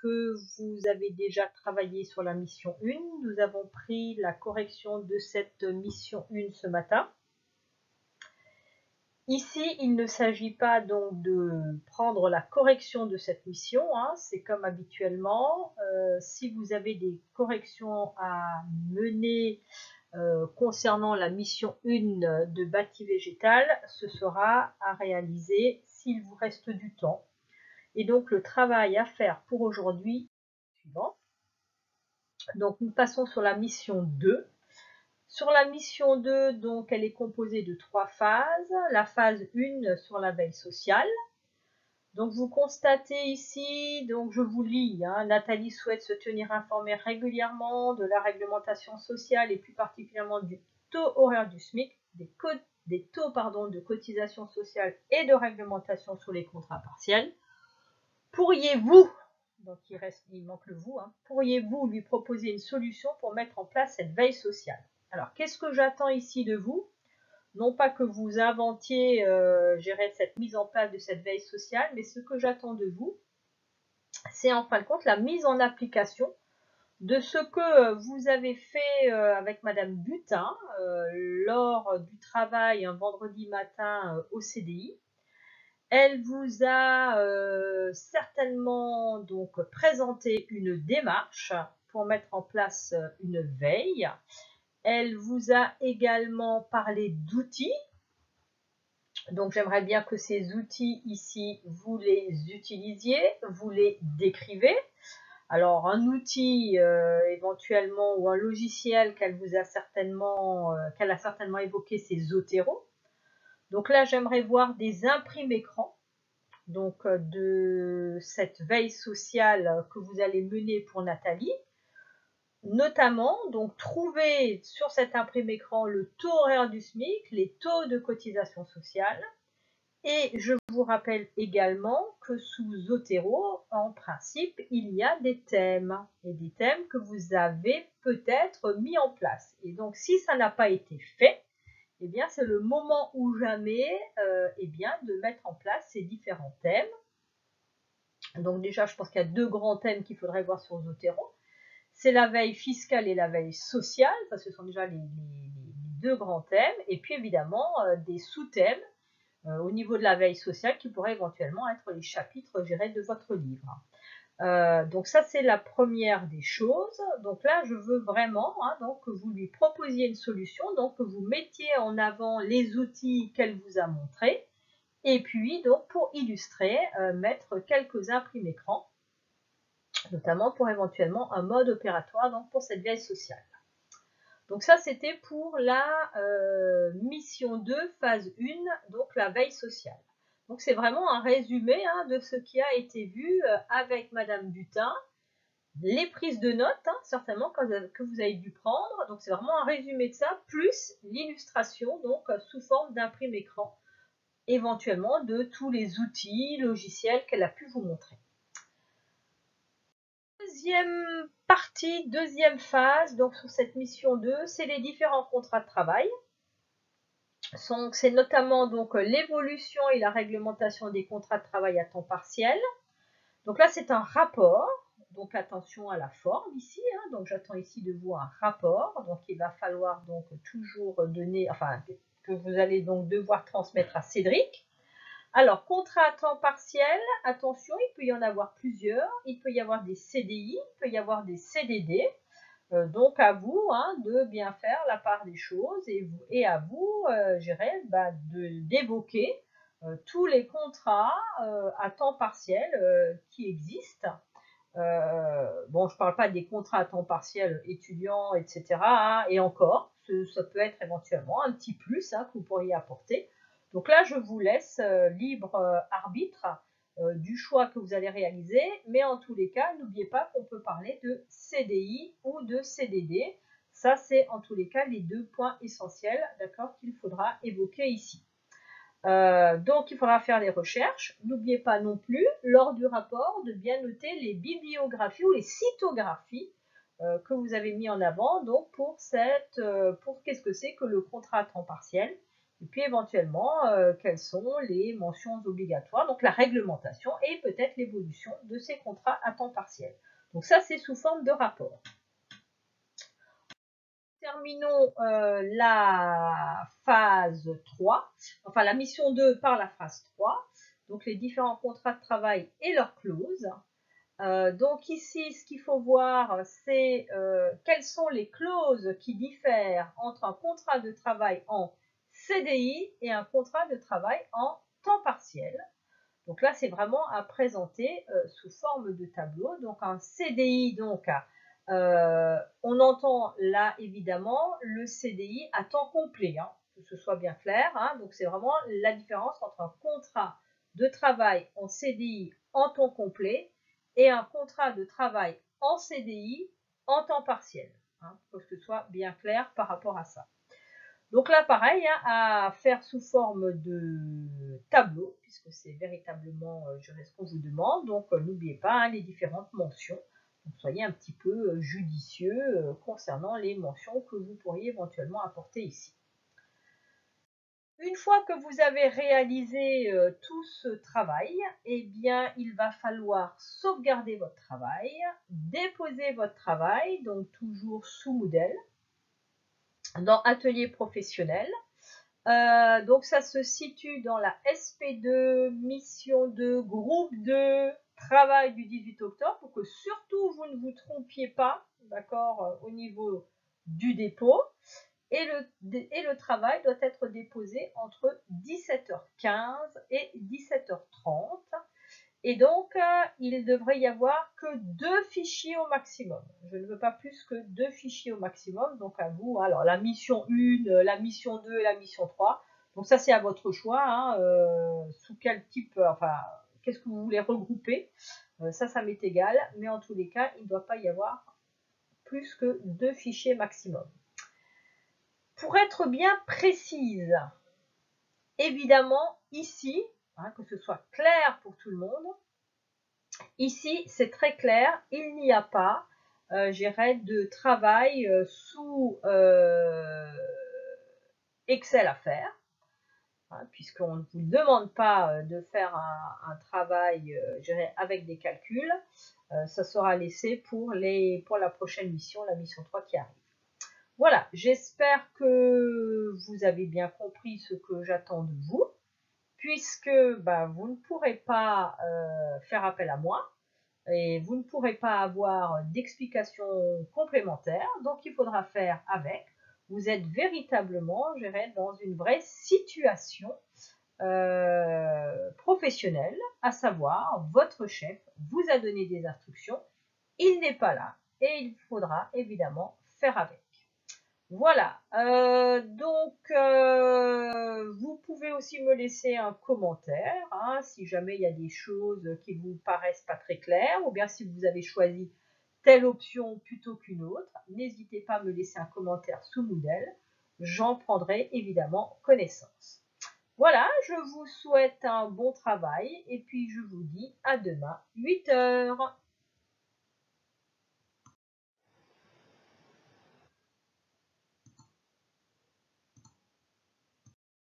que vous avez déjà travaillé sur la mission 1. Nous avons pris la correction de cette mission 1 ce matin. Ici, il ne s'agit pas donc de prendre la correction de cette mission, hein, c'est comme habituellement. Si vous avez des corrections à mener concernant la mission 1 de bâti végétal, ce sera à réaliser s'il vous reste du temps. Et donc le travail à faire pour aujourd'hui est suivant. Donc nous passons sur la mission 2. Sur la mission 2, donc, elle est composée de 3 phases. La phase 1 sur la veille sociale. Donc, vous constatez ici, donc je vous lis, hein, Nathalie souhaite se tenir informée régulièrement de la réglementation sociale et plus particulièrement du taux horaire du SMIC, des taux de cotisation sociale et de réglementation sur les contrats partiels. Pourriez-vous, donc il manque le vous, hein, pourriez-vous lui proposer une solution pour mettre en place cette veille sociale? Alors, qu'est-ce que j'attends ici de vous? Non pas que vous inventiez cette mise en place de cette veille sociale, mais ce que j'attends de vous, c'est en fin de compte la mise en application de ce que vous avez fait avec Madame Butin lors du travail un vendredi matin au CDI. Elle vous a certainement donc présenté une démarche pour mettre en place une veille. Elle vous a également parlé d'outils. Donc j'aimerais bien que ces outils ici, vous les utilisiez, vous les décrivez. Alors un outil éventuellement ou un logiciel qu'elle a certainement évoqué, c'est Zotero. Donc là j'aimerais voir des imprimes écran donc de cette veille sociale que vous allez mener pour Nathalie. Notamment, donc trouver sur cet imprimé écran le taux horaire du SMIC, les taux de cotisation sociale. Et je vous rappelle également que sous Zotero, en principe, il y a des thèmes. Et des thèmes que vous avez peut-être mis en place. Et donc, si ça n'a pas été fait, eh bien, c'est le moment ou jamais de mettre en place ces différents thèmes. Donc déjà, je pense qu'il y a 2 grands thèmes qu'il faudrait voir sur Zotero. C'est la veille fiscale et la veille sociale, ça ce sont déjà les 2 grands thèmes, et puis évidemment des sous-thèmes au niveau de la veille sociale qui pourraient éventuellement être les chapitres de votre livre. Donc ça c'est la première des choses. Donc là je veux vraiment donc, que vous lui proposiez une solution, donc que vous mettiez en avant les outils qu'elle vous a montrés, et puis donc pour illustrer, mettre quelques imprimes écran, notamment pour éventuellement un mode opératoire donc pour cette veille sociale. Donc ça c'était pour la mission 2, phase 1, donc la veille sociale. Donc c'est vraiment un résumé de ce qui a été vu avec Madame Butin, les prises de notes certainement que vous avez dû prendre. Donc c'est vraiment un résumé de ça, plus l'illustration donc sous forme d'imprime écran, éventuellement de tous les outils logiciels qu'elle a pu vous montrer. Deuxième partie, deuxième phase, donc sur cette mission 2, c'est les différents contrats de travail. C'est notamment donc l'évolution et la réglementation des contrats de travail à temps partiel. Donc là, c'est un rapport. Donc attention à la forme ici. Donc j'attends ici de vous un rapport. Donc il va falloir donc toujours donner, que vous allez donc devoir transmettre à Cédric. Alors, contrat à temps partiel, attention, il peut y en avoir plusieurs. Il peut y avoir des CDI, il peut y avoir des CDD. Donc, à vous de bien faire la part des choses et à vous, d'évoquer tous les contrats à temps partiel qui existent. Bon, je ne parle pas des contrats à temps partiel étudiants, etc. Et encore, ça peut être éventuellement un petit plus que vous pourriez apporter. Donc là, je vous laisse libre arbitre du choix que vous allez réaliser. Mais en tous les cas, n'oubliez pas qu'on peut parler de CDI ou de CDD. Ça, c'est en tous les cas les 2 points essentiels, d'accord, qu'il faudra évoquer ici. Donc, il faudra faire les recherches. N'oubliez pas non plus, lors du rapport, de bien noter les bibliographies ou les cytographies que vous avez mis en avant. Donc, pour qu'est-ce que c'est que le contrat à temps partiel? Et puis éventuellement, quelles sont les mentions obligatoires, donc la réglementation et peut-être l'évolution de ces contrats à temps partiel. Donc ça, c'est sous forme de rapport. Terminons la phase 3, enfin la mission 2 par la phase 3, donc les différents contrats de travail et leurs clauses. Donc ici, ce qu'il faut voir, c'est quelles sont les clauses qui diffèrent entre un contrat de travail en CDI et un contrat de travail en temps partiel. Donc là, c'est vraiment à présenter sous forme de tableau. Donc un CDI, donc on entend là évidemment le CDI à temps complet, hein, que ce soit bien clair. Hein. Donc c'est vraiment la différence entre un contrat de travail en CDI en temps complet et un contrat de travail en CDI en temps partiel, hein, pour que ce soit bien clair par rapport à ça. Donc là, pareil, hein, à faire sous forme de tableau, puisque c'est véritablement ce qu'on vous demande. Donc n'oubliez pas hein, les différentes mentions. Donc, soyez un petit peu judicieux concernant les mentions que vous pourriez éventuellement apporter ici. Une fois que vous avez réalisé tout ce travail, eh bien, il va falloir sauvegarder votre travail, déposer votre travail, donc toujours sous Moodle, dans Atelier professionnel. Donc ça se situe dans la SP2, mission 2, groupe 2, travail du 18 octobre, pour que surtout vous ne vous trompiez pas, d'accord, au niveau du dépôt. Et le travail doit être déposé entre 17h15 et 17h30. Et donc, il devrait y avoir que 2 fichiers au maximum. Je ne veux pas plus que 2 fichiers au maximum. Donc, à vous. Alors, la mission 1, la mission 2 et la mission 3. Donc, ça, c'est à votre choix. Hein, sous quel type, enfin, qu'est-ce que vous voulez regrouper. Ça m'est égal. Mais en tous les cas, il ne doit pas y avoir plus que 2 fichiers maximum. Pour être bien précise, évidemment, ici, hein, que ce soit clair pour tout le monde, ici, c'est très clair, il n'y a pas, de travail sous Excel à faire, hein, puisqu'on ne vous demande pas de faire un travail avec des calculs. Ça sera laissé pour la prochaine mission, la mission 3 qui arrive. Voilà, j'espère que vous avez bien compris ce que j'attends de vous, puisque vous ne pourrez pas faire appel à moi et vous ne pourrez pas avoir d'explications complémentaires, donc il faudra faire avec. Vous êtes véritablement, je dirais, dans une vraie situation professionnelle, à savoir votre chef vous a donné des instructions, il n'est pas là et il faudra évidemment faire avec. Voilà, vous pouvez aussi me laisser un commentaire hein, si jamais il y a des choses qui vous paraissent pas très claires ou bien si vous avez choisi telle option plutôt qu'une autre. N'hésitez pas à me laisser un commentaire sous Moodle, j'en prendrai évidemment connaissance. Voilà, je vous souhaite un bon travail et puis je vous dis à demain 8 h.